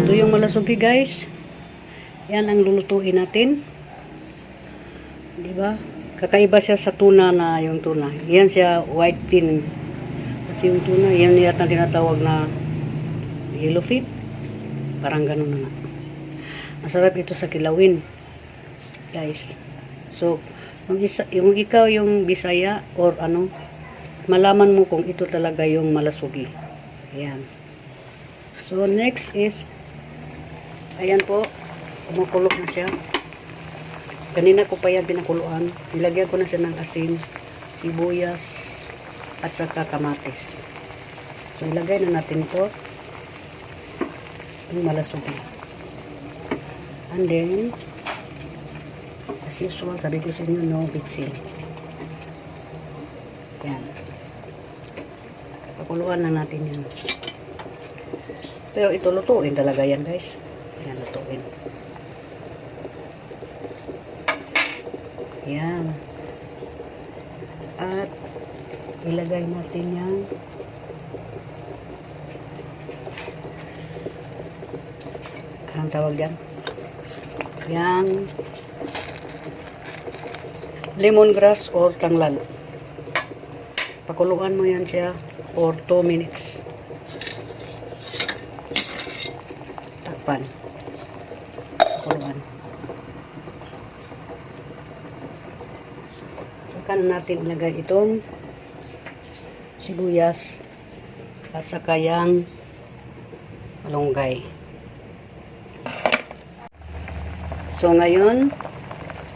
Ito yung malasugi guys. Yan ang lulutuin natin. Di ba? Kakaiba siya sa tuna na yung tuna. Yan siya white fin. Kasi yung tuna, yan yata tinatawag na yellowfin. Parang ganun na nga. Masarap ito sa kilawin. Guys. So, yung ikaw yung Bisaya or ano, malaman mo kung ito talaga yung malasugi. Ayan. So, next is, ayan po, kumukulo na siya. Kanina ko pa yan pinakuluan. Nilagyan ko na siya ng asin, sibuyas, at saka kamatis. So, ilagay na natin ito, yung malasugi. And then, as usual, sabi ko sa inyo, no bitsin. Yan. Pakuluan na natin yan. Pero ito lutuin talaga yan guys. Yan, lutuin. Yan. At ilagay natin yan. Anong tawag yan? Yan. Lemongrass or tanglad. Pakuluan mo yan siya for 2 minutes. Takpan. Pakuluan. Saka na natin ilagay itong sibuyas at saka yung malunggay. So ngayon,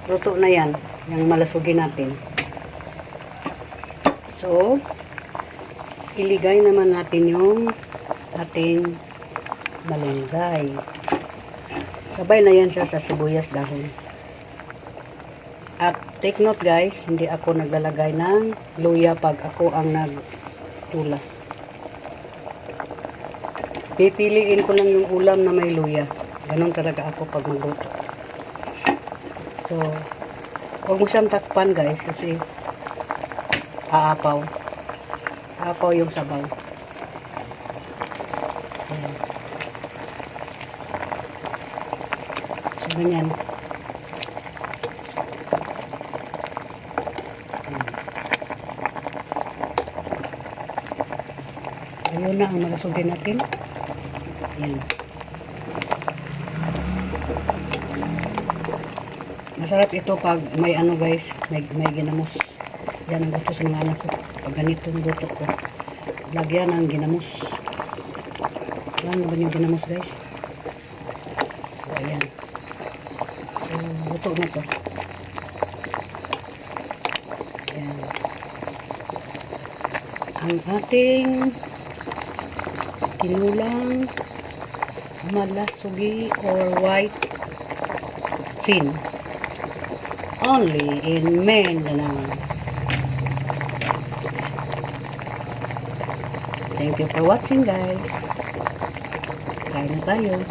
luto na yan. Yung malasugi natin. So, iligay naman natin yung ating malunggay. Sabay na yan siya sa sibuyas dahon. At take note guys, hindi ako naglalagay ng luya pag ako ang nagtula. Pipiliin ko lang yung ulam na may luya. Ganon talaga ako pag magluto. So, huwag mo siyang takpan guys kasi aapaw. Aapaw yung sabaw. Ayan. So, ganyan. Ayun na ang malasugin natin. Ayan. Masarap ito pag may ano guys, may ginamos. Yan ang gusto sa mga anak ko. Pag ganito ang luto ko, lagyan ng ginamos. Yan naman yung ginamos guys. So, ayan. So, luto na to. Ayan. Ang ating tinulang malasugi or white fin. Only in Mindanao. Thank you for watching guys. Kain na tayo.